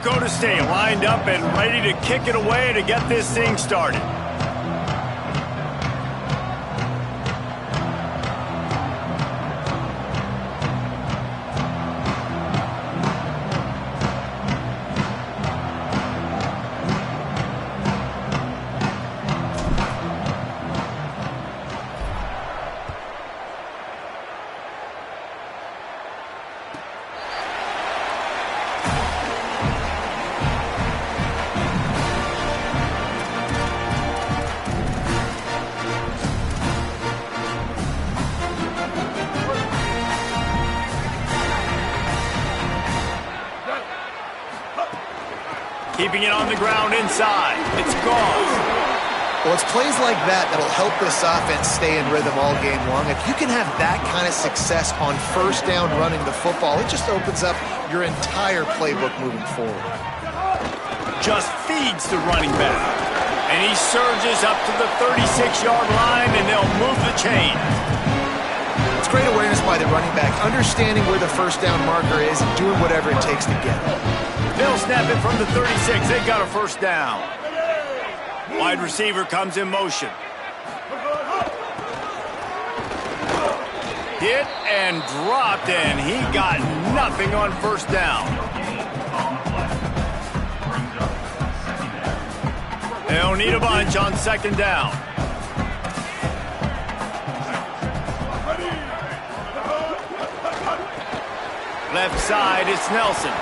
Go to stay lined up and ready to kick it away to get this thing started. Keeping it on the ground inside. It's gone. Well, it's plays like that that'll help this offense stay in rhythm all game long. If you can have that kind of success on first down running the football, it just opens up your entire playbook moving forward. Just feeds the running back. And he surges up to the 36-yard line, and they'll move the chain. It's great awareness by the running back, understanding where the first down marker is and doing whatever it takes to get it. They'll snap it from the 36. They've got a first down. Wide receiver comes in motion. Hit and dropped, and he got nothing on first down. They'll need a bunch on second down. Left side, it's Nelson.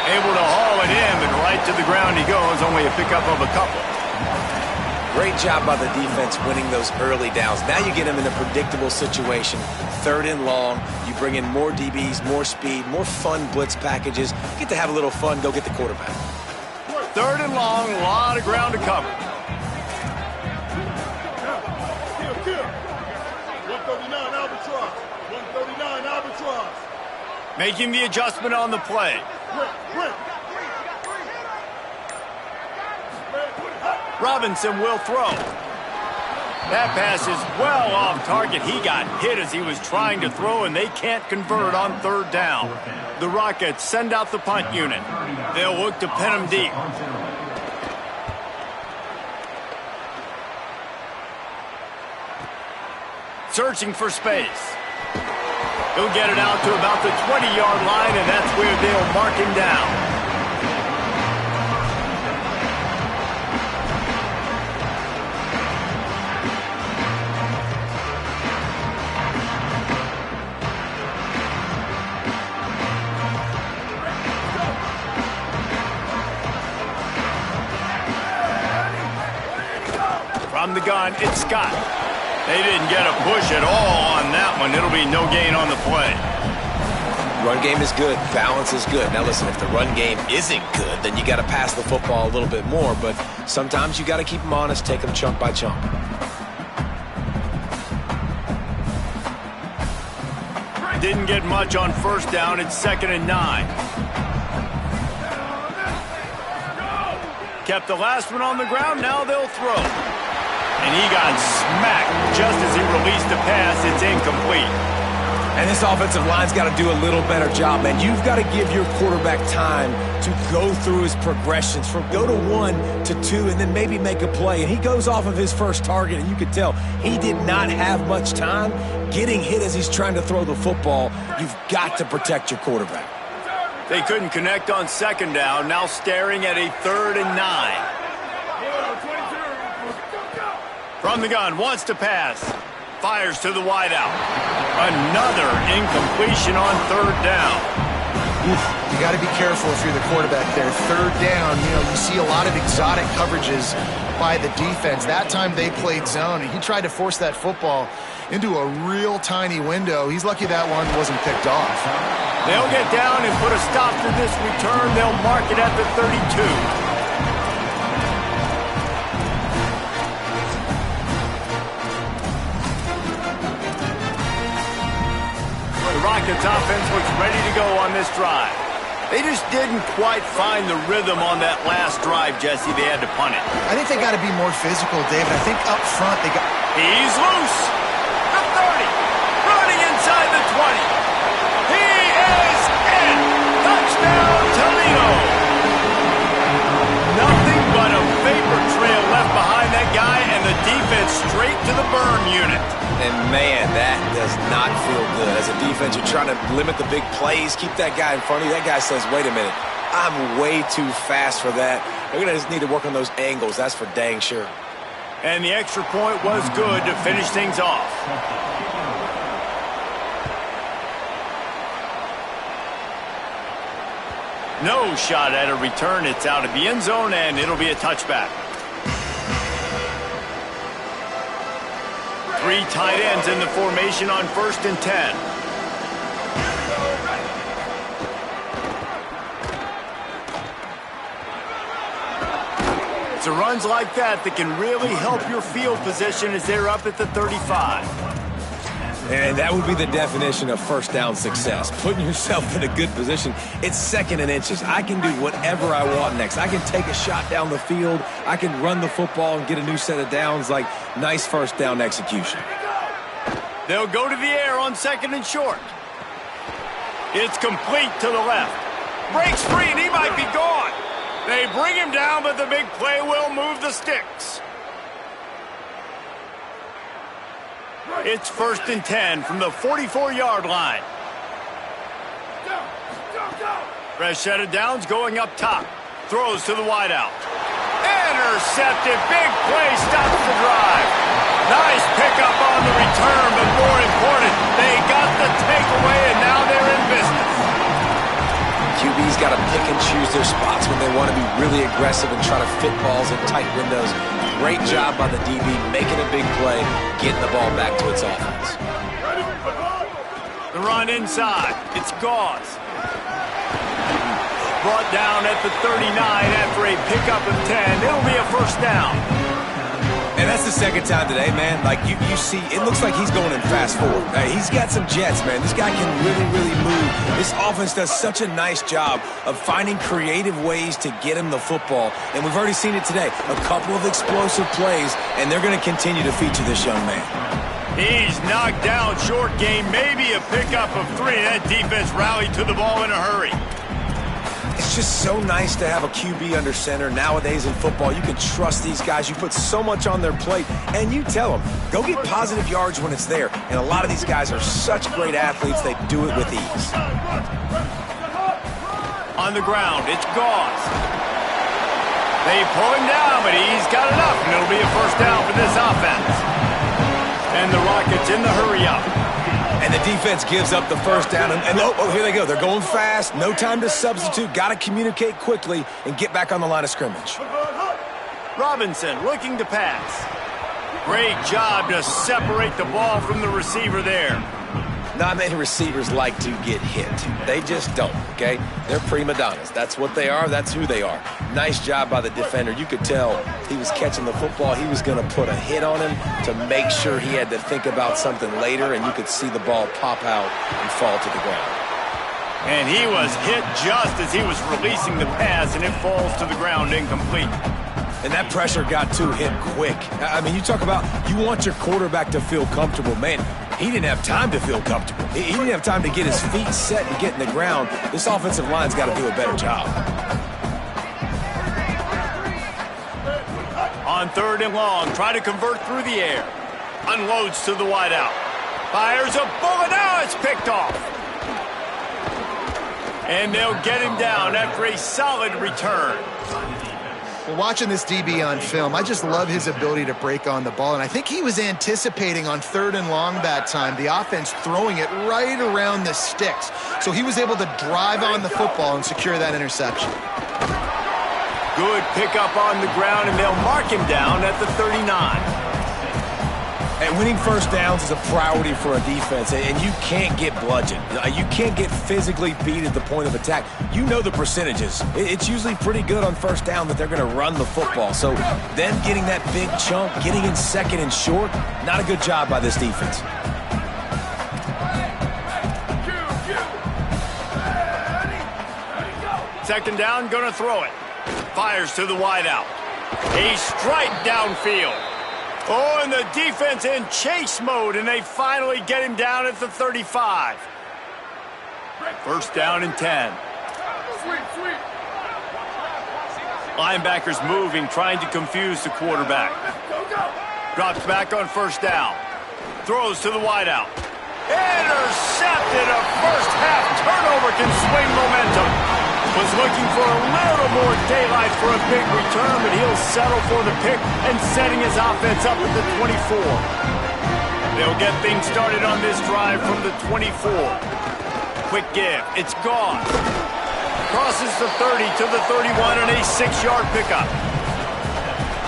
Able to haul it in, but right to the ground he goes. Only a pickup of a couple. Great job by the defense winning those early downs. Now you get them in a predictable situation. 3rd and long. You bring in more DBs, more speed, more fun blitz packages. You get to have a little fun. Go get the quarterback. 3rd and long. A lot of ground to cover. 139 Albatross. 139 Albatross. Making the adjustment on the play. Robinson will throw. That pass is well off target. He got hit as he was trying to throw, and they can't convert on 3rd down. The Rockets send out the punt unit. They'll look to pin him deep. Searching for space. He'll get it out to about the 20-yard line, and that's where they'll mark him down. From the gun, it's Scott. They didn't get a push at all on that one. It'll be no gain on the play. Run game is good. Balance is good. Now listen, if the run game isn't good, then you got to pass the football a little bit more. But sometimes you got to keep them honest, take them chunk by chunk. Didn't get much on first down. It's 2nd and 9. Kept the last one on the ground. Now they'll throw. And he got smacked just as he released the pass. It's incomplete. And this offensive line's got to do a little better job, man. You've got to give your quarterback time to go through his progressions from go to 1 to 2 and then maybe make a play. And he goes off of his first target, and you can tell he did not have much time getting hit as he's trying to throw the football. You've got to protect your quarterback. They couldn't connect on 2nd down. Now staring at a 3rd and 9. From the gun, wants to pass. Fires to the wideout. Another incompletion on 3rd down. You got to be careful if you're the quarterback there. 3rd down, you see a lot of exotic coverages by the defense. That time they played zone, and he tried to force that football into a real tiny window. He's lucky that one wasn't picked off. They'll get down and put a stop to this return. They'll mark it at the 32. Rockets offense looks ready to go on this drive. They just didn't quite find the rhythm on that last drive, Jesse. They had to punt it. I think they got to be more physical, David. I think up front they got... He's loose. The 30. Running inside the 20. He is in. Touchdown, Toledo. does not feel good. As a defense, you're trying to limit the big plays, keep that guy in front of you. That guy says, wait a minute, I'm way too fast for that. They're going to just need to work on those angles. That's for dang sure. And the extra point was good to finish things off. No shot at a return. It's out of the end zone, and it'll be a touchback. 3 tight ends in the formation on 1st and 10. It's runs like that can really help your field position as they're up at the 35. And that would be the definition of first down success. Putting yourself in a good position. It's 2nd and inches. I can do whatever I want next. I can take a shot down the field. I can run the football and get a new set of downs. Like, nice first down execution. They'll go to the air on 2nd and short. It's complete to the left. Breaks free, and he might be gone. They bring him down, but the big play will move the sticks. It's 1st and 10 from the 44-yard line. Fresh set of downs going up top. Throws to the wideout. Intercepted. Big play stops the drive. Nice pickup on the return, but more important, they got the takeaway, and now they're in business. QB's got to pick and choose their spots when they want to be really aggressive and try to fit balls in tight windows. Great job by the DB making a big play, getting the ball back to its offense. The run inside. It's Gauze. Brought down at the 39 after a pickup of 10. It'll be a first down. And that's the 2nd time today, man. Like, you see, it looks like he's going in fast forward. He's got some jets, man. This guy can really, really move. This offense does such a nice job of finding creative ways to get him the football. And we've already seen it today. A couple of explosive plays, and they're going to continue to feature this young man. He's knocked down short game, maybe a pickup of 3. That defense rallied to the ball in a hurry. It's just so nice to have a QB under center. Nowadays in football, you can trust these guys. You put so much on their plate, and you tell them, go get positive yards when it's there. And a lot of these guys are such great athletes, they do it with ease. On the ground, it's Gauze. They pull him down, but he's got enough, and it'll be a first down for this offense. And the Rockets in the hurry-up. And the defense gives up the first down. And oh, here they go. They're going fast. No time to substitute. Got to communicate quickly and get back on the line of scrimmage. Robinson looking to pass. Great job to separate the ball from the receiver there. Not many receivers like to get hit. They just don't, okay? They're prima donnas. That's what they are. That's who they are. Nice job by the defender. You could tell he was catching the football. He was going to put a hit on him to make sure he had to think about something later, and you could see the ball pop out and fall to the ground. And he was hit just as he was releasing the pass, and it falls to the ground incomplete. And that pressure got to him quick. I mean, you talk about you want your quarterback to feel comfortable. Man, he didn't have time to feel comfortable. He didn't have time to get his feet set and get in the ground. This offensive line's got to do a better job. On 3rd and long, try to convert through the air. Unloads to the wideout. Fires a bullet. Now it's picked off. And they'll get him down after a solid return. Well, watching this DB on film, I just love his ability to break on the ball. And I think he was anticipating on 3rd and long that time, the offense throwing it right around the sticks. So he was able to drive on the football and secure that interception. Good pickup on the ground, and they'll mark him down at the 39. And winning first downs is a priority for a defense, and you can't get bludgeoned. You can't get physically beat at the point of attack. You know the percentages. It's usually pretty good on first down that they're going to run the football. So them getting that big chunk, getting in 2nd and short, not a good job by this defense. Second down, going to throw it. Fires to the wideout. A strike downfield. Oh, and the defense in chase mode, and they finally get him down at the 35. First down and 10. Linebackers moving, trying to confuse the quarterback. Drops back on first down. Throws to the wideout. Intercepted. A first-half turnover can swing momentum. Was looking for a little more daylight for a big return, but he'll settle for the pick and setting his offense up at the 24. They'll get things started on this drive from the 24. Quick give. It's gone. Crosses the 30 to the 31 and a 6-yard pickup.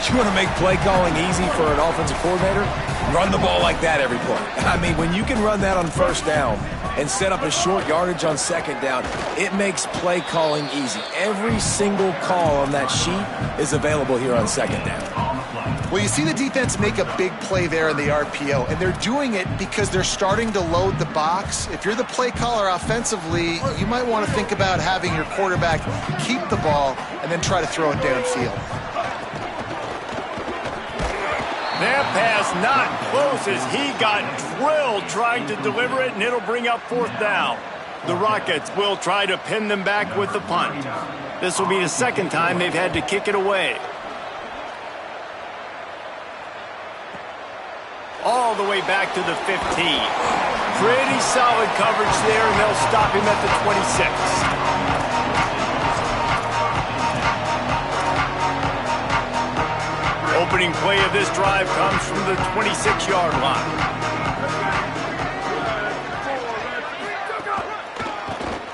You want to make play calling easy for an offensive coordinator? Run the ball like that every play. I mean, when you can run that on first down and set up a short yardage on second down, it makes play calling easy. Every single call on that sheet is available here on second down. Well, you see the defense make a big play there in the RPO, and they're doing it because they're starting to load the box. If you're the play caller offensively, you might want to think about having your quarterback keep the ball and then try to throw it downfield. That pass not close as he got drilled trying to deliver it, and it'll bring up fourth down. The Rockets will try to pin them back with the punt. This will be the second time they've had to kick it away. All the way back to the 15. Pretty solid coverage there, and they'll stop him at the 26. Opening play of this drive comes from the 26-yard line.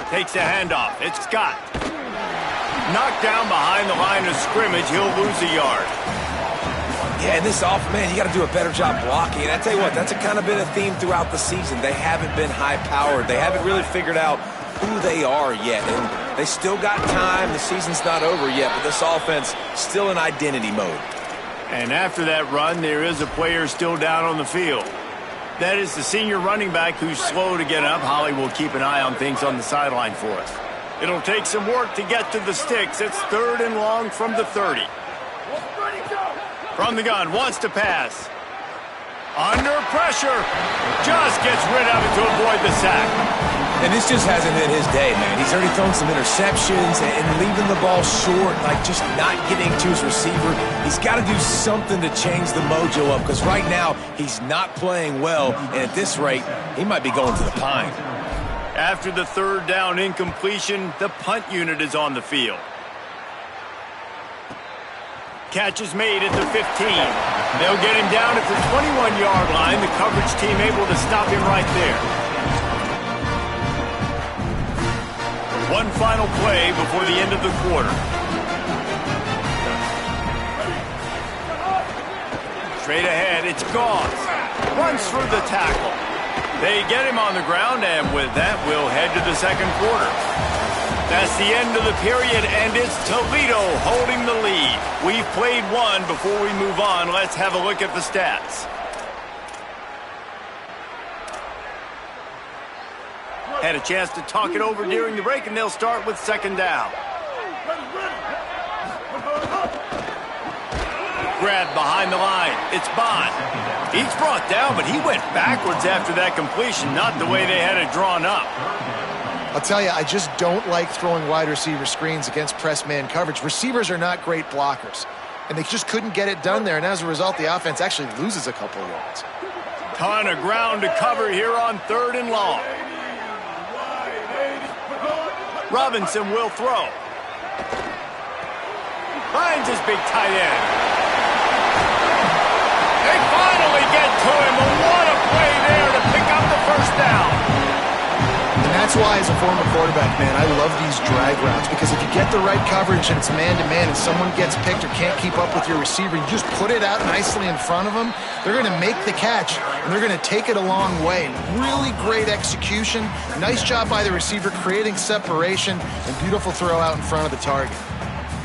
Takes a handoff. It's Scott. Knocked down behind the line of scrimmage. He'll lose a yard. Yeah, and this man, you got to do a better job blocking. And I tell you what, that's kind of been a theme throughout the season. They haven't been high-powered. They haven't really figured out who they are yet. And they still got time. The season's not over yet, but this offense still in identity mode. And after that run, there is a player still down on the field. That is the senior running back who's slow to get up. Holly will keep an eye on things on the sideline for us. It'll take some work to get to the sticks. It's 3rd and long from the 30. From the gun, wants to pass. Under pressure. Just gets rid of it to avoid the sack. And this just hasn't been his day, man. He's already thrown some interceptions and leaving the ball short, like just not getting to his receiver. He's got to do something to change the mojo up because right now he's not playing well, and at this rate, he might be going to the pine. After the 3rd down incompletion, the punt unit is on the field. Catch is made at the 15. They'll get him down at the 21-yard line. The coverage team able to stop him right there. One final play before the end of the quarter. Straight ahead, it's Goss. Runs through the tackle. They get him on the ground, and with that, we'll head to the second quarter. That's the end of the period, and it's Toledo holding the lead. We've played one. Before we move on, let's have a look at the stats. Had a chance to talk it over during the break, and they'll start with second down. Grabbed behind the line. It's Bond. He's brought down, but he went backwards after that completion, not the way they had it drawn up. I'll tell you, I just don't like throwing wide receiver screens against press man coverage. Receivers are not great blockers, and they just couldn't get it done there, and as a result, the offense actually loses a couple of yards. Ton of ground to cover here on 3rd and long. Robinson will throw. Finds his big tight end. They finally get to him, but what a play there to pick up the first down. And that's why, as a former quarterback, man, I love these drag routes, because if you get the right coverage and it's man-to-man and someone gets picked or can't keep up with your receiver, you just put it out nicely in front of them, they're going to make the catch, and they're going to take it a long way. Really great execution. Nice job by the receiver creating separation, and beautiful throw out in front of the target.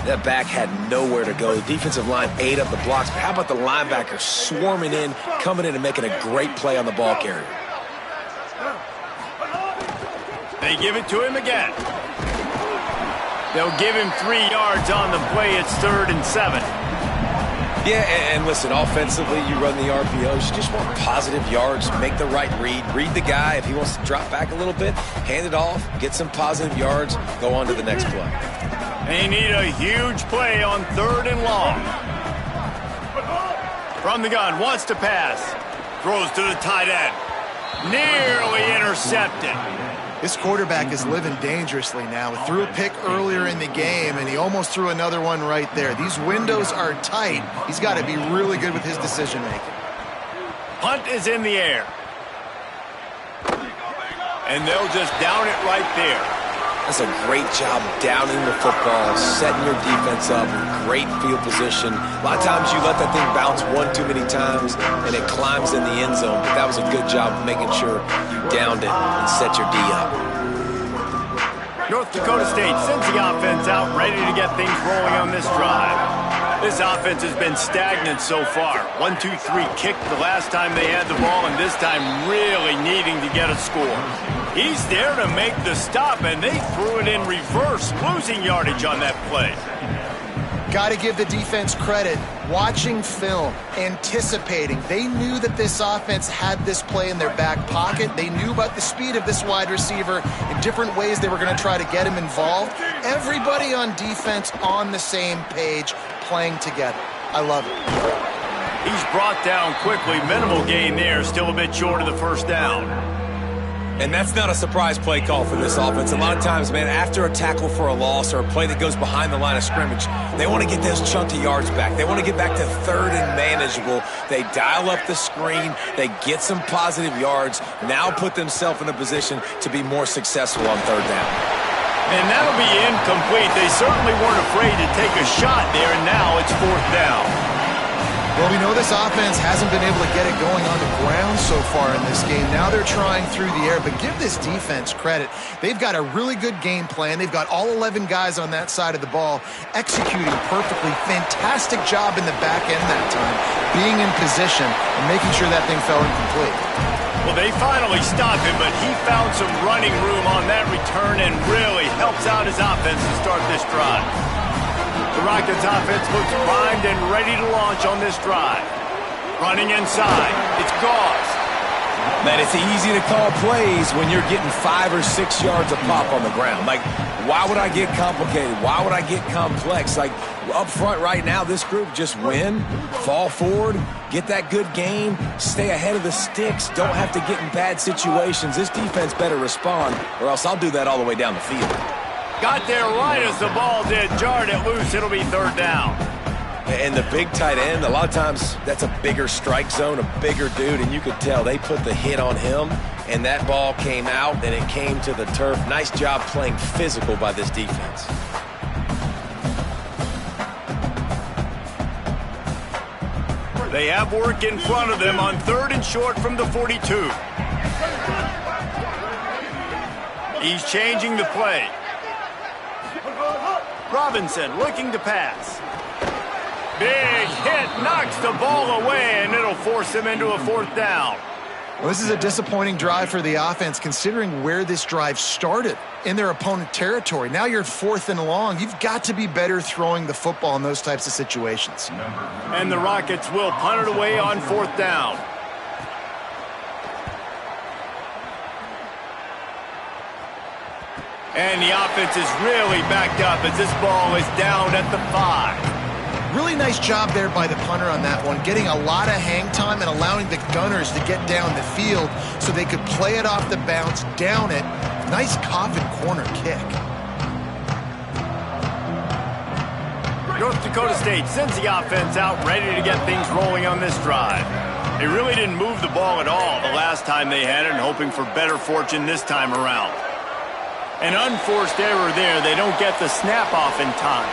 That back had nowhere to go. The defensive line ate up the blocks, but how about the linebacker swarming in, coming in and making a great play on the ball carrier? They give it to him again. They'll give him 3 yards on the play. It's 3rd and 7. Yeah, and listen, offensively, you run the RPOs. You just want positive yards, make the right read the guy. If he wants to drop back a little bit, hand it off, get some positive yards, go on to the next play. They need a huge play on 3rd and long. From the gun, wants to pass. Throws to the tight end. Nearly intercepted. This quarterback is living dangerously now. Threw a pick earlier in the game, and he almost threw another one right there. These windows are tight. He's got to be really good with his decision-making. Punt is in the air. And they'll just down it right there. That's a great job downing the football, setting your defense up, great field position. A lot of times you let that thing bounce one too many times and it climbs in the end zone, but that was a good job of making sure you downed it and set your D up. North Dakota State sends the offense out, ready to get things rolling on this drive. This offense has been stagnant so far. 1-2-3 kick the last time they had the ball, and this time really needing to get a score. He's there to make the stop, and they threw it in reverse, losing yardage on that play. Got to give the defense credit. Watching film, anticipating. They knew that this offense had this play in their back pocket. They knew about the speed of this wide receiver in different ways they were going to try to get him involved. Everybody on defense on the same page, playing together. I love it. He's brought down quickly. Minimal gain there, still a bit short of the first down. And that's not a surprise play call for this offense. A lot of times, man, after a tackle for a loss or a play that goes behind the line of scrimmage, they want to get those chunky yards back. They want to get back to third and manageable. They dial up the screen. They get some positive yards. Now put themselves in a position to be more successful on third down. And that'll be incomplete. They certainly weren't afraid to take a shot there, and now it's fourth down. Well, we know this offense hasn't been able to get it going on the ground so far in this game. Now they're trying through the air, but give this defense credit. They've got a really good game plan. They've got all 11 guys on that side of the ball executing perfectly. Fantastic job in the back end that time, being in position and making sure that thing fell incomplete. Well, they finally stopped him, but he found some running room on that return and really helps out his offense to start this drive. The Rockets offense looks primed and ready to launch on this drive. Running inside, it's Gauze. Man, it's easy to call plays when you're getting 5 or 6 yards a pop on the ground. Like, why would I get complicated? Why would I get complex? Like, up front right now, this group just win, fall forward, get that good game, stay ahead of the sticks, don't have to get in bad situations. This defense better respond, or else I'll do that all the way down the field. Got there right as the ball did, jarred it loose. It'll be third down. And the big tight end, a lot of times that's a bigger strike zone, a bigger dude, and you could tell they put the hit on him, and that ball came out, and it came to the turf. Nice job playing physical by this defense. They have work in front of them on third and short from the 42. He's changing the play. Robinson looking to pass. Big hit, knocks the ball away, and it'll force him into a fourth down. Well, this is a disappointing drive for the offense, considering where this drive started in their opponent territory. Now you're 4th and long. You've got to be better throwing the football in those types of situations. And the Rockets will punt it away on fourth down. And the offense is really backed up as this ball is down at the 5. Really nice job there by the punter on that one, getting a lot of hang time and allowing the Gunners to get down the field so they could play it off the bounce, down it. Nice coffin corner kick. North Dakota State sends the offense out, ready to get things rolling on this drive. They really didn't move the ball at all the last time they had it, and hoping for better fortune this time around. An unforced error there. They don't get the snap off in time.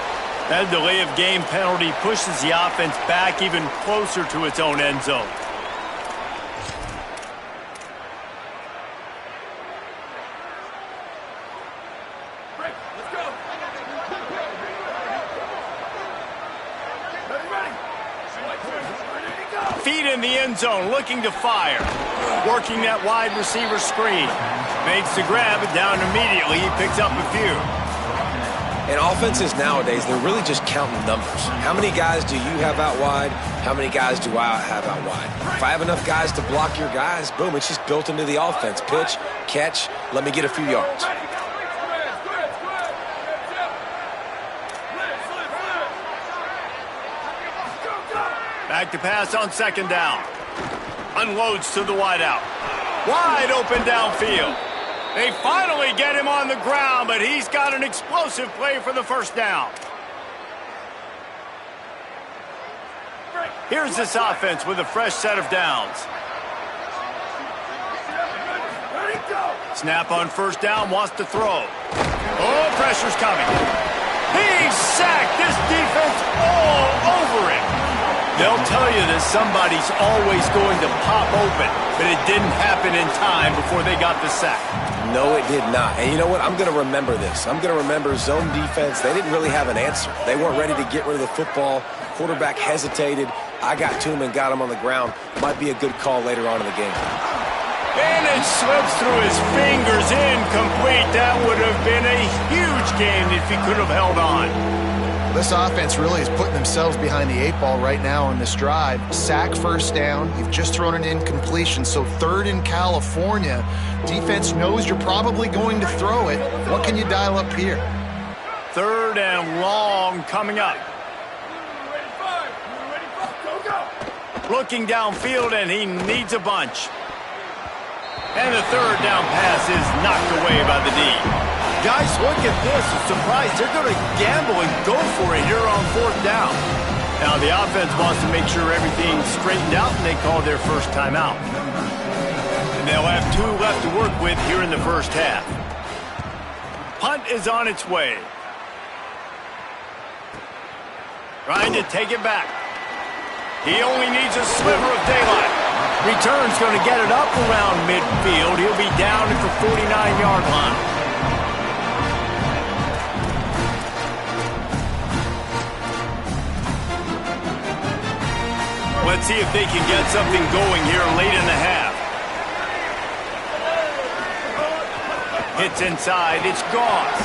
That delay of game penalty pushes the offense back even closer to its own end zone. Feet in the end zone, looking to fire. Working that wide receiver screen. Makes the grab, down immediately. He picks up a few. And offenses nowadays, they're really just counting numbers. How many guys do you have out wide? How many guys do I have out wide? If I have enough guys to block your guys, boom, it's just built into the offense. Pitch, catch, let me get a few yards. Back to pass on second down. Unloads to the wideout. Wide open downfield. They finally get him on the ground, but he's got an explosive play for the first down. Here's this offense with a fresh set of downs. Snap on first down, wants to throw. Oh, pressure's coming. He's sacked. This defense all over him. They'll tell you that somebody's always going to pop open, but it didn't happen in time before they got the sack. No, it did not. And you know what? I'm going to remember this. I'm going to remember zone defense. They didn't really have an answer. They weren't ready to get rid of the football. Quarterback hesitated. I got to him and got him on the ground. Might be a good call later on in the game. And it slips through his fingers, incomplete. That would have been a huge game if he could have held on. This offense really is putting themselves behind the 8-ball right now on this drive. Sack first down. You've just thrown an incompletion, so third in California. Defense knows you're probably going to throw it. What can you dial up here? Third and long coming up. Looking downfield, and he needs a bunch. And the third down pass is knocked away by the D. Guys, look at this. I'm surprised they're going to gamble and go for it here on fourth down. Now, the offense wants to make sure everything's straightened out, and they call their first timeout. And they'll have 2 left to work with here in the first half. Punt is on its way. Trying to take it back. He only needs a sliver of daylight. Return's going to get it up around midfield. He'll be down at the 49-yard line. Let's see if they can get something going here late in the half. Hits inside. It's Goss.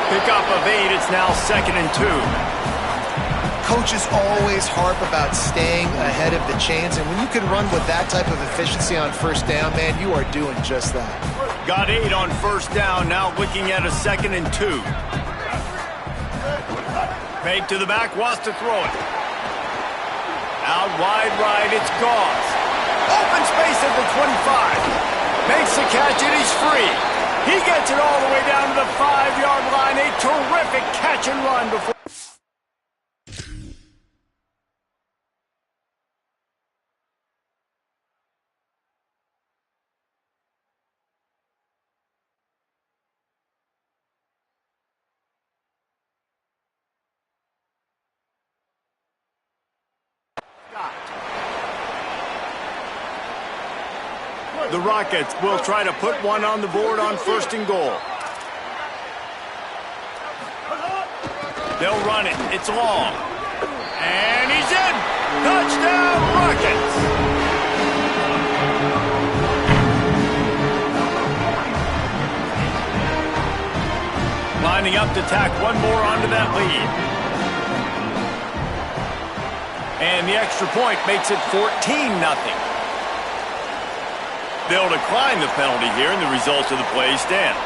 Pickup of 8. It's now 2nd and 2. Coaches always harp about staying ahead of the chains, and when you can run with that type of efficiency on first down, man, you are doing just that. Got 8 on first down, now looking at a 2nd and 2. Fake to the back, wants to throw it. Out wide right, it's Goss. Open space at the 25. Makes the catch, and he's free. He gets it all the way down to the 5-yard line. A terrific catch and run before. The Rockets will try to put one on the board on 1st and goal. They'll run it. It's long. And he's in. Touchdown, Rockets. Lining up to tack one more onto that lead. And the extra point makes it 14-0. They'll decline the penalty here, and the result of the play stands.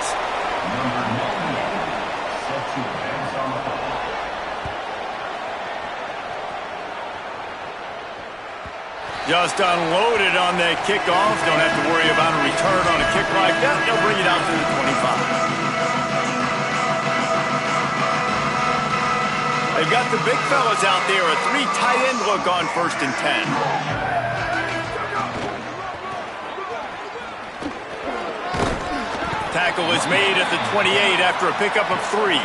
Just unloaded on that kickoff. Don't have to worry about a return on a kick like that. They'll bring it out to the 25. They've got the big fellas out there. A 3 tight end look on 1st and 10. Tackle is made at the 28 after a pickup of 3.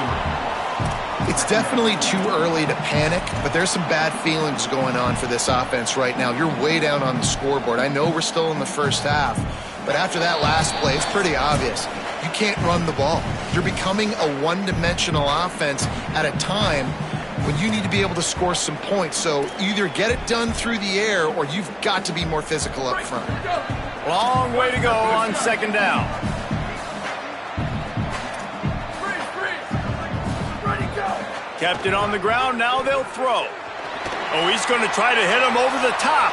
It's definitely too early to panic, but there's some bad feelings going on for this offense right now. You're way down on the scoreboard. I know we're still in the first half, but after that last play, it's pretty obvious. You can't run the ball. You're becoming a one-dimensional offense at a time when you need to be able to score some points. So either get it done through the air or you've got to be more physical up front. Long way to go on 2nd down. Kept it on the ground, now they'll throw. Oh, he's going to try to hit him over the top.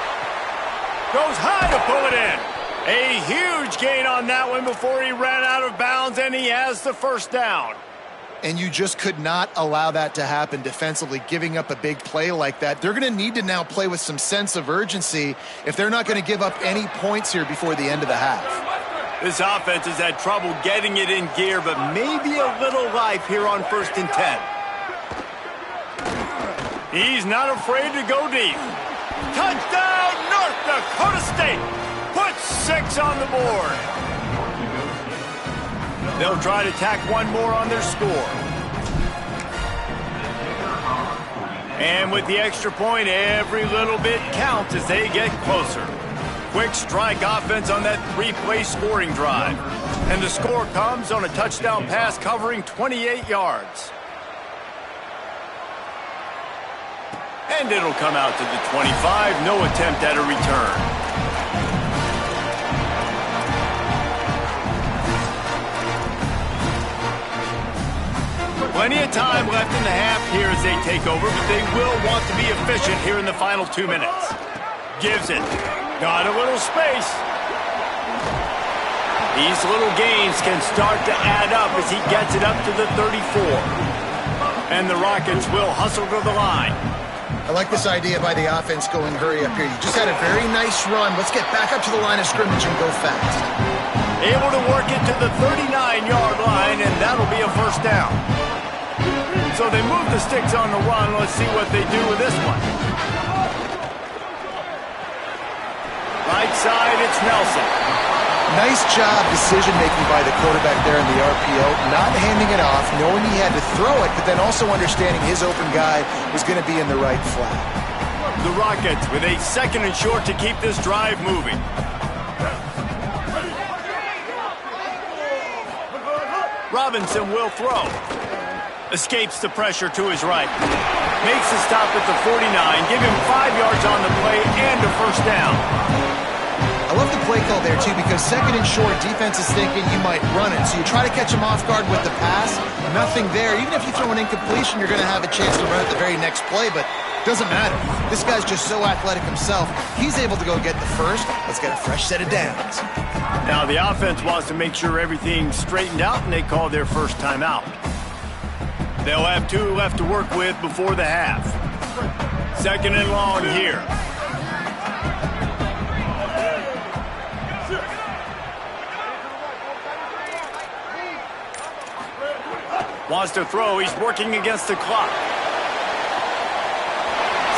Goes high to pull it in. A huge gain on that one before he ran out of bounds, and he has the first down. And you just could not allow that to happen defensively, giving up a big play like that. They're going to need to now play with some sense of urgency if they're not going to give up any points here before the end of the half. This offense has had trouble getting it in gear, but maybe a little life here on 1st and 10. He's not afraid to go deep. Touchdown, North Dakota State! Put 6 on the board. They'll try to tack one more on their score. And with the extra point, every little bit counts as they get closer. Quick strike offense on that 3-play scoring drive. And the score comes on a touchdown pass covering 28 yards. And it'll come out to the 25. No attempt at a return. Plenty of time left in the half here as they take over, but they will want to be efficient here in the final 2 minutes. Gives it. Got a little space. These little gains can start to add up as he gets it up to the 34. And the Rockets will hustle to the line. I like this idea by the offense going hurry up here. You just had a very nice run. Let's get back up to the line of scrimmage and go fast. Able to work it to the 39-yard line, and that'll be a first down. So they move the sticks on the run. Let's see what they do with this one. Right side, it's Nelson. Nice job decision-making by the quarterback there in the RPO, not handing it off, knowing he had to throw it, but then also understanding his open guy was going to be in the right flat. The Rockets with a 2nd and short to keep this drive moving. Robinson will throw. Escapes the pressure to his right. Makes the stop at the 49. Give him 5 yards on the play and a first down. I love the play call there, too, because 2nd and short, defense is thinking you might run it. So you try to catch him off guard with the pass. Nothing there. Even if you throw an incompletion, you're going to have a chance to run at the very next play, but doesn't matter. This guy's just so athletic himself. He's able to go get the first. Let's get a fresh set of downs. Now the offense wants to make sure everything's straightened out, and they call their first timeout. They'll have 2 left to work with before the half. 2nd and long here. Wants to throw. He's working against the clock.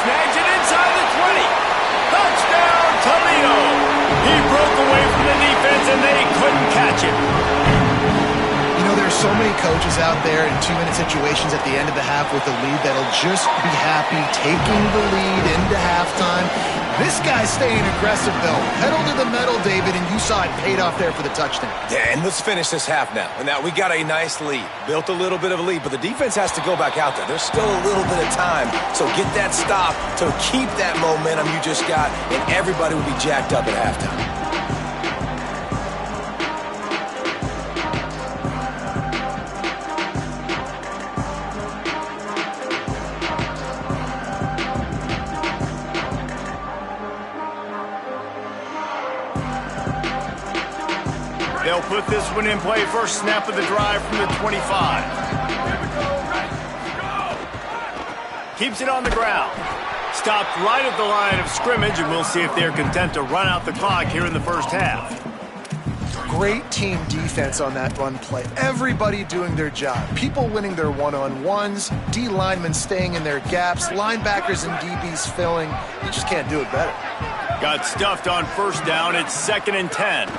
Snags it inside the 20. Touchdown, Toledo. He broke away from the defense, and they couldn't catch him. You know, there's so many coaches out there in 2-minute situations at the end of the half with a lead that'll just be happy taking the lead into halftime. This guy's staying aggressive, though. Pedal to the metal, David, and you saw it paid off there for the touchdown. Yeah, and let's finish this half now. And now we got a nice lead. Built a little bit of a lead, but the defense has to go back out there. There's still a little bit of time. So get that stop to keep that momentum you just got, and everybody will be jacked up at halftime. They'll put this one in play. First snap of the drive from the 25. Keeps it on the ground. Stopped right at the line of scrimmage, and we'll see if they're content to run out the clock here in the first half. Great team defense on that run play. Everybody doing their job. People winning their one-on-ones, D linemen staying in their gaps, linebackers and DBs filling. You just can't do it better. Got stuffed on first down. It's 2nd and 10.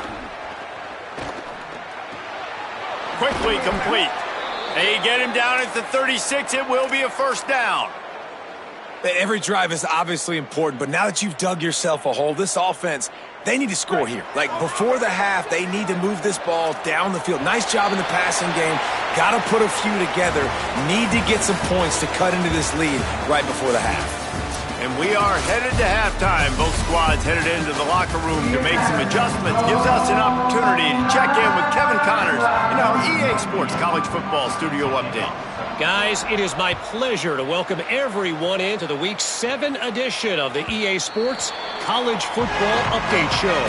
Quickly complete. They get him down at the 36. It will be a first down. Every drive is obviously important, but now that you've dug yourself a hole, this offense, they need to score here. Like before the half, they need to move this ball down the field. Nice job in the passing game. Got to put a few together. Need to get some points to cut into this lead right before the half. And we are headed to halftime. Both squads headed into the locker room to make some adjustments. Gives us an opportunity to check in with Kevin Connors in our EA Sports College Football Studio Update. Guys, it is my pleasure to welcome everyone into the Week 7 edition of the EA Sports College Football Update Show.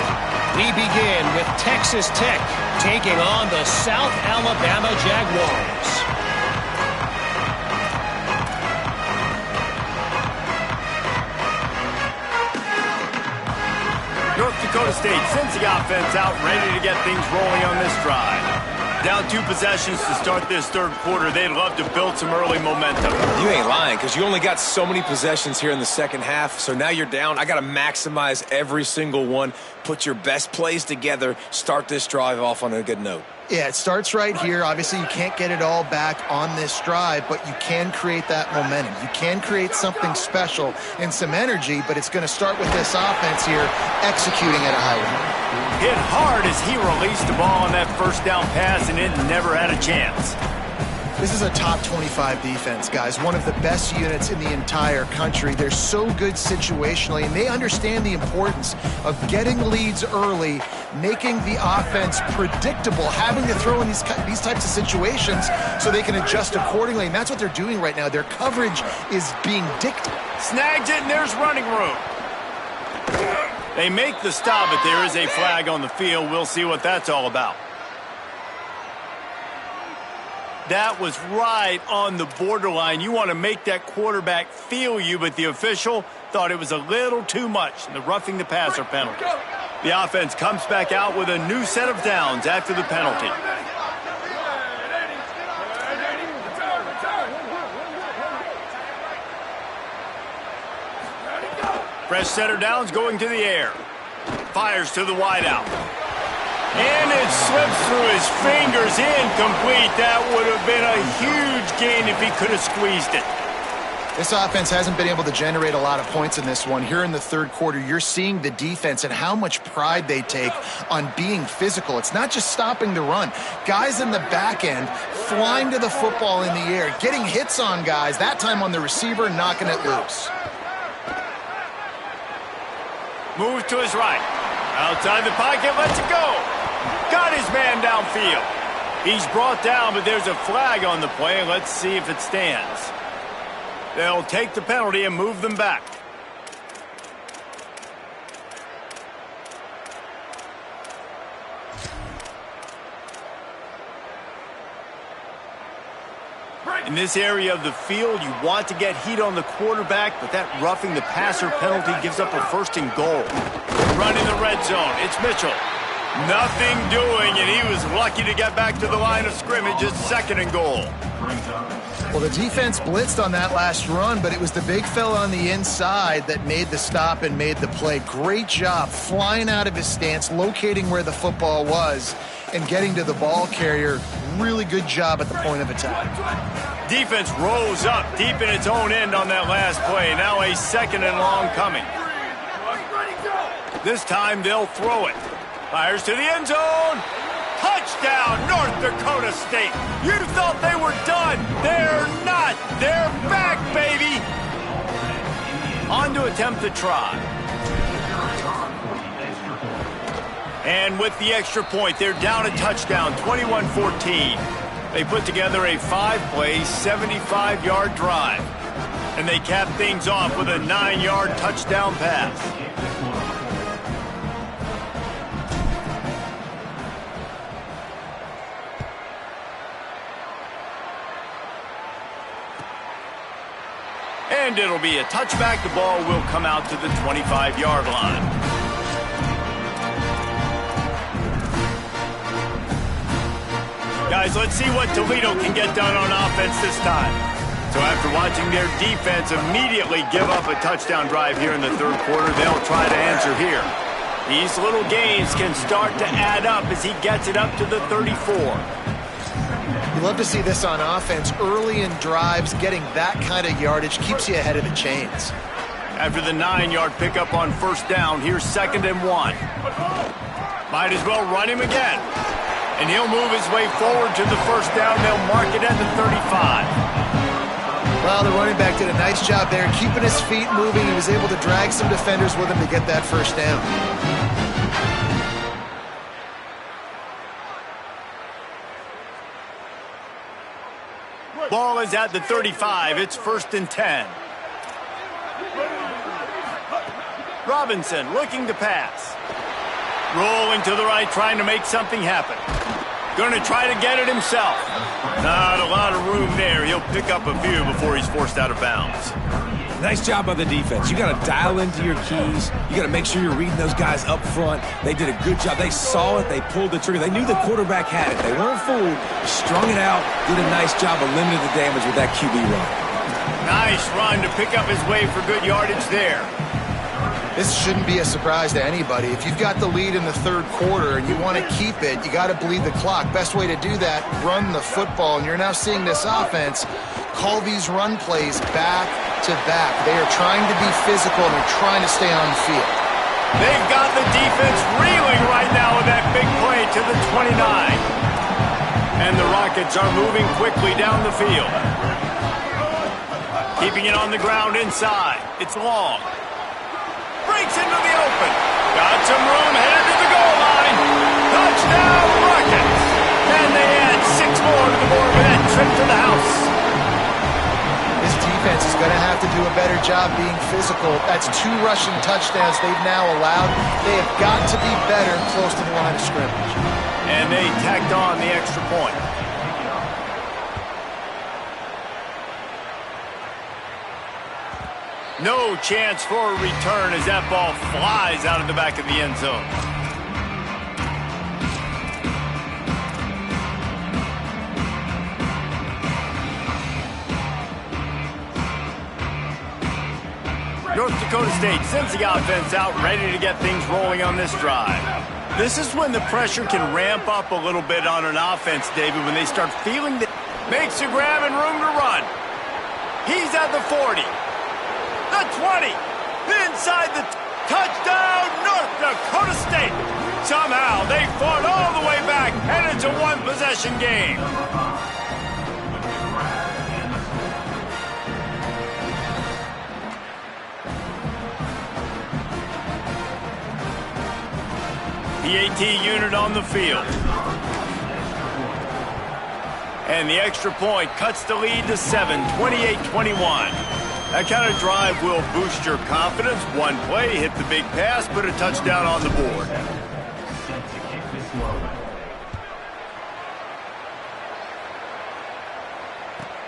We begin with Texas Tech taking on the South Alabama Jaguars. Dakota State sends the offense out, ready to get things rolling on this drive. Down 2 possessions to start this third quarter. They'd love to build some early momentum. You ain't lying, because you only got so many possessions here in the second half, so now you're down. I got to maximize every single one, put your best plays together, start this drive off on a good note. Yeah, it starts right here. Obviously, you can't get it all back on this drive, but you can create that momentum. You can create something special and some energy, but it's going to start with this offense here executing at a high level. Hit hard as he released the ball on that first down pass, and it never had a chance. This is a top 25 defense, guys. One of the best units in the entire country. They're so good situationally, and they understand the importance of getting leads early, making the offense predictable, having to throw in these types of situations so they can adjust accordingly, and that's what they're doing right now. Their coverage is being dictated. Snags it, and there's running room. They make the stop, but there is a flag on the field. We'll see what that's all about. That was right on the borderline. You want to make that quarterback feel you, but the official thought it was a little too much in the roughing the passer penalty. The offense comes back out with a new set of downs after the penalty. Fresh set of downs going to the air. Fires to the wideout. And it slips through his fingers, incomplete. That would have been a huge gain if he could have squeezed it. This offense hasn't been able to generate a lot of points in this one. Here in the third quarter, you're seeing the defense and how much pride they take on being physical. It's not just stopping the run. Guys in the back end flying to the football in the air, getting hits on guys, that time on the receiver, knocking it loose. Moves to his right. Outside the pocket, lets it go. Got his man downfield. He's brought down, but there's a flag on the play. Let's see if it stands. They'll take the penalty and move them back. In this area of the field, you want to get heat on the quarterback, but that roughing the passer penalty gives up a first and goal. Running the red zone, it's Mitchell. Nothing doing, and he was lucky to get back to the line of scrimmage. It's second and goal. Well, the defense blitzed on that last run, but it was the big fella on the inside that made the stop and made the play. Great job flying out of his stance, locating where the football was, and getting to the ball carrier. Really good job at the point of attack. Defense rose up deep in its own end on that last play. Now a second and long coming. This time they'll throw it. Fires to the end zone. Touchdown, North Dakota State. You thought they were done. They're not. They're back, baby. On to attempt the try. And with the extra point, they're down a touchdown, 21-14. They put together a 5-play, 75-yard drive. And they cap things off with a 9-yard touchdown pass. And it'll be a touchback. The ball will come out to the 25-yard line. Guys, let's see what Toledo can get done on offense this time. So after watching their defense immediately give up a touchdown drive here in the third quarter, they'll try to answer here. These little gains can start to add up as he gets it up to the 34. You love to see this on offense. Early in drives, getting that kind of yardage keeps you ahead of the chains. After the 9-yard pickup on first down, here's 2nd and 1. Might as well run him again. And he'll move his way forward to the first down. They'll mark it at the 35. Well, the running back did a nice job there, keeping his feet moving. He was able to drag some defenders with him to get that first down. Ball is at the 35. It's 1st and 10. Robinson looking to pass. Rolling to the right, trying to make something happen. Going to try to get it himself. Not a lot of room there. He'll pick up a few before he's forced out of bounds. Nice job by the defense. You got to dial into your keys. You got to make sure you're reading those guys up front. They did a good job. They saw it. They pulled the trigger. They knew the quarterback had it. They weren't fooled. Strung it out. Did a nice job of limiting the damage with that QB run. Nice run to pick up his way for good yardage there. This shouldn't be a surprise to anybody. If you've got the lead in the third quarter and you want to keep it, you got to bleed the clock. Best way to do that, run the football. And you're now seeing this offense call these run plays back to back. They are trying to be physical and they're trying to stay on the field. They've got the defense reeling right now with that big play to the 29. And the Rockets are moving quickly down the field. Keeping it on the ground inside. It's long. Breaks into the open. Got some room, headed to the goal line. Touchdown, Rockets. And they add 6 more to the board with that trip to the house. This defense is going to have to do a better job being physical. That's 2 rushing touchdowns they've now allowed. They have got to be better close to the line of scrimmage. And they tacked on the extra point. No chance for a return as that ball flies out of the back of the end zone. North Dakota State sends the offense out, ready to get things rolling on this drive. This is when the pressure can ramp up a little bit on an offense, David, when they start feeling that. Makes a grab and room to run. He's at the 40. The 20, inside the touchdown, North Dakota State. Somehow they fought all the way back, and it's a 1-possession game. The AT unit on the field. And the extra point cuts the lead to 7, 28-21. That kind of drive will boost your confidence. One play, hit the big pass, put a touchdown on the board.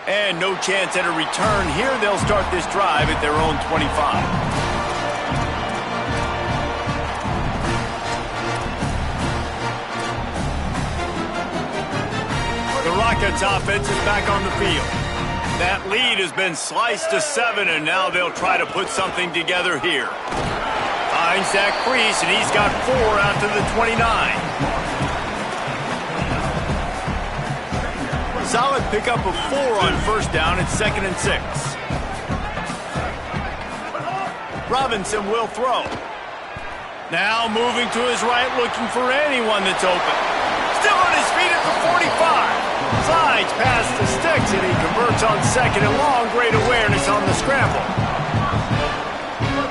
And no chance at a return here. They'll start this drive at their own 25. The Rockets offense is back on the field. That lead has been sliced to 7, and now they'll try to put something together here. Finds Zach Priest, and he's got 4 out to the 29. Solid pickup of 4 on first down. It's 2nd and 6. Robinson will throw. Now moving to his right, looking for anyone that's open. Still on his feet at the 45. Slides past the sticks, and he converts on 2nd and long. Great awareness on the scramble.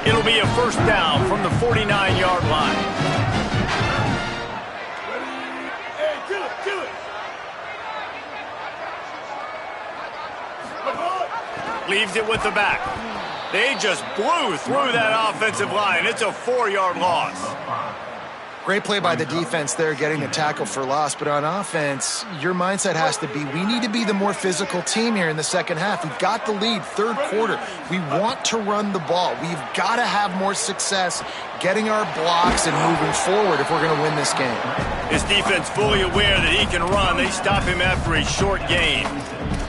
It'll be a first down from the 49-yard line. Hey, kill it. Leaves it with the back. They just blew through that offensive line. It's a 4-yard loss. Great play by the defense there, getting the tackle for loss. But on offense, your mindset has to be, we need to be the more physical team here in the second half. We've got the lead, third quarter. We want to run the ball. We've got to have more success getting our blocks and moving forward if we're going to win this game. His defense fully aware that he can run. They stop him after a short gain.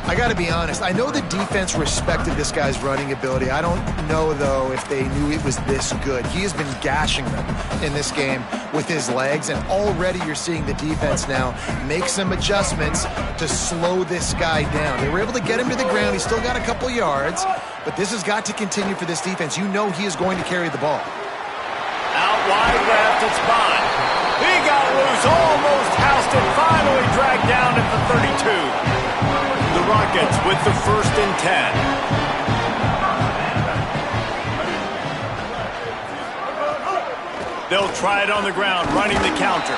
I got to be honest. I know the defense respected this guy's running ability. I don't know, though, if they knew it was this good. He has been gashing them in this game with his legs, and already you're seeing the defense now make some adjustments to slow this guy down. They were able to get him to the ground. He's still got a couple yards, but this has got to continue for this defense. You know he is going to carry the ball. Out wide left, it's Bond. He got loose, almost housed it, finally dragged down at the 32. The Rockets with the 1st and 10. They'll try it on the ground, running the counter.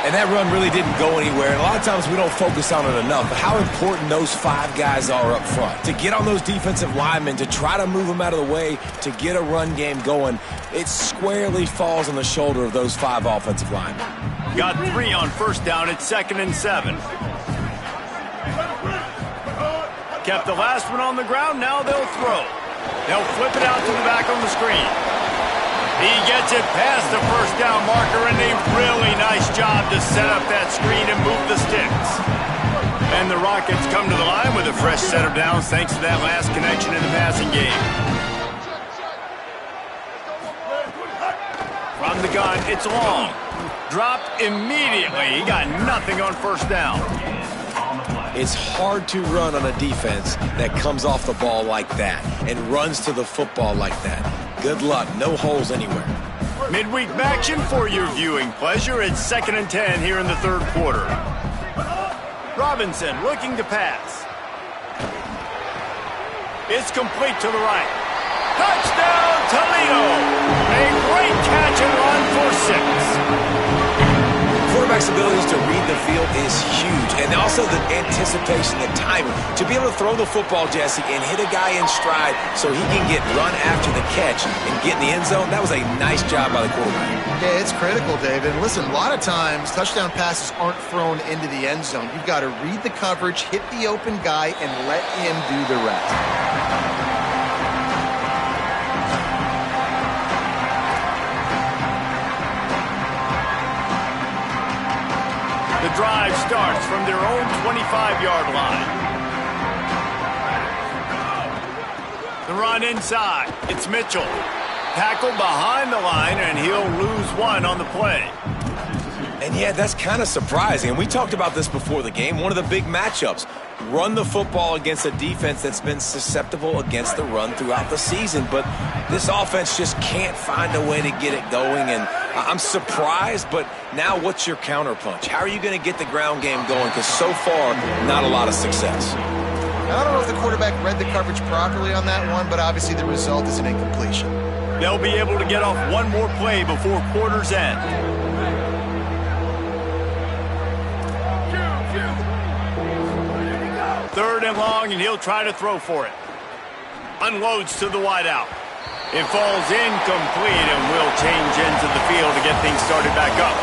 And that run really didn't go anywhere. And a lot of times we don't focus on it enough. But how important those 5 guys are up front. To get on those defensive linemen, to try to move them out of the way, to get a run game going, it squarely falls on the shoulder of those 5 offensive linemen. Got 3 on first down at 2nd and 7. Kept the last one on the ground. Now they'll throw. They'll flip it out to the back on the screen. He gets it past the first down marker, and a really nice job to set up that screen and move the sticks. And the Rockets come to the line with a fresh set of downs thanks to that last connection in the passing game. From the gun, it's long. Dropped immediately. He got nothing on first down. It's hard to run on a defense that comes off the ball like that and runs to the football like that. Good luck. No holes anywhere. Midweek action for your viewing pleasure. It's 2nd and 10 here in the third quarter. Robinson looking to pass. It's complete to the right. Touchdown, Toledo! A great catch and run for 6. Quarterback's abilities to read the field is huge, and also the anticipation, the timing. To be able to throw the football, Jesse, and hit a guy in stride so he can get run after the catch and get in the end zone, that was a nice job by the quarterback. Yeah, it's critical, David. Listen, a lot of times touchdown passes aren't thrown into the end zone. You've got to read the coverage, hit the open guy, and let him do the rest. The drive starts from their own 25-yard line. The run inside. It's Mitchell. Tackled behind the line, and he'll lose 1 on the play. And yeah, that's kind of surprising. And we talked about this before the game. One of the big matchups. Run the football against a defense that's been susceptible against the run throughout the season. But this offense just can't find a way to get it going. And I'm surprised, but now what's your counterpunch? How are you going to get the ground game going? Because so far, not a lot of success. I don't know if the quarterback read the coverage properly on that one, but obviously the result is an incompletion. They'll be able to get off one more play before quarter's end. Third and long, and he'll try to throw for it. Unloads to the wideout. It falls incomplete and will change into the field to get things started back up.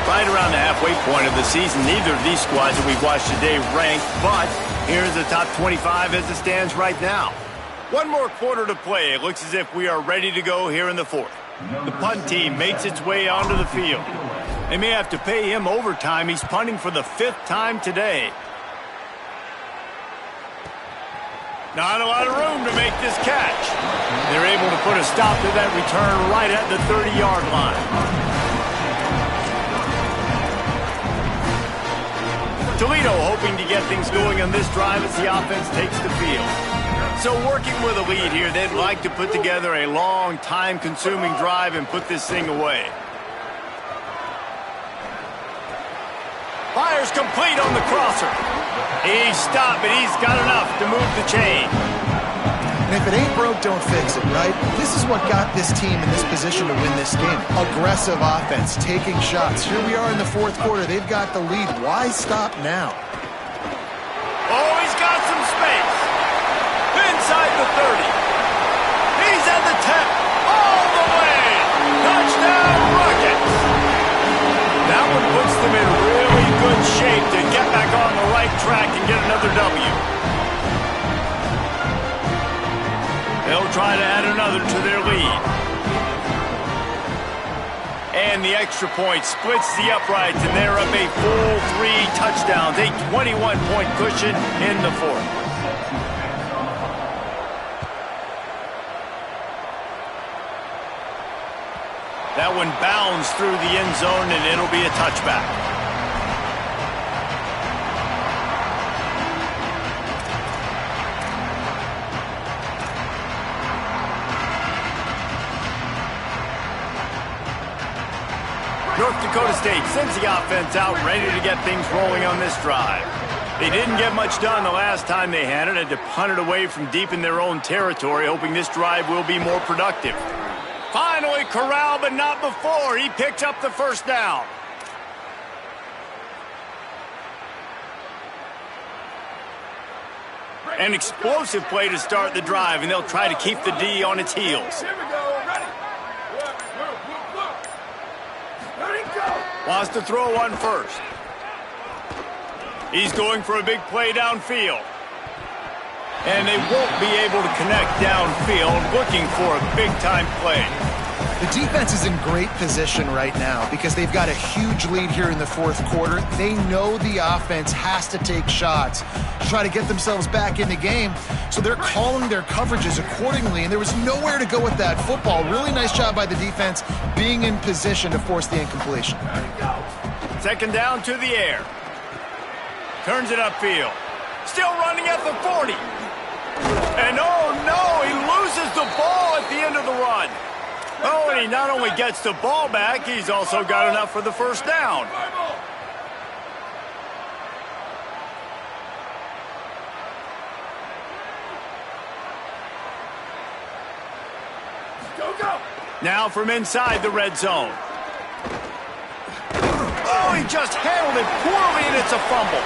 Right around the halfway point of the season, neither of these squads that we've watched today ranked, but here's the top 25 as it stands right now. One more quarter to play. It looks as if we are ready to go here in the fourth. The punt team makes its way onto the field. They may have to pay him overtime. He's punting for the 5th time today. Not a lot of room to make this catch. They're able to put a stop to that return right at the 30-yard line. Toledo hoping to get things going on this drive as the offense takes the field. So working with a lead here, they'd like to put together a long, time-consuming drive and put this thing away. Fires complete on the crosser. He's stopped, but he's got enough to move the chain. And if it ain't broke, don't fix it, right? This is what got this team in this position to win this game. Aggressive offense, taking shots. Here we are in the fourth quarter. They've got the lead. Why stop now? Oh, he's got some space. Inside the 30. He's at the 10. All the way. Touchdown, Rockets. That one puts them in really good shape to get back on the right track and get another W. They'll try to add another to their lead. And the extra point splits the uprights, and they're up a full 3 touchdowns, a 21-point cushion in the fourth. That one bounds through the end zone, and it'll be a touchback. North Dakota State sends the offense out, ready to get things rolling on this drive. They didn't get much done the last time they had it to punt it away from deep in their own territory, hoping this drive will be more productive. Finally corralled, but not before. He picks up the first down. An explosive play to start the drive, and they'll try to keep the D on its heels. Here we go. Ready. Ready, go. Wants to throw on first. He's going for a big play downfield. And they won't be able to connect downfield, looking for a big-time play. The defense is in great position right now because they've got a huge lead here in the fourth quarter. They know the offense has to take shots to try to get themselves back in the game, so they're calling their coverages accordingly, and there was nowhere to go with that football. Really nice job by the defense being in position to force the incompletion. Second down to the air. Turns it upfield. Still running at the 40. And oh no, he loses the ball at the end of the run. Oh, and he not only gets the ball back, he's also got enough for the first down. Go! Now from inside the red zone. Oh, he just handled it poorly, and it's a fumble.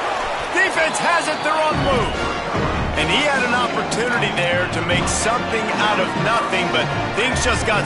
Defense has it, they're on the move. And he had an opportunity there to make something out of nothing, but things just got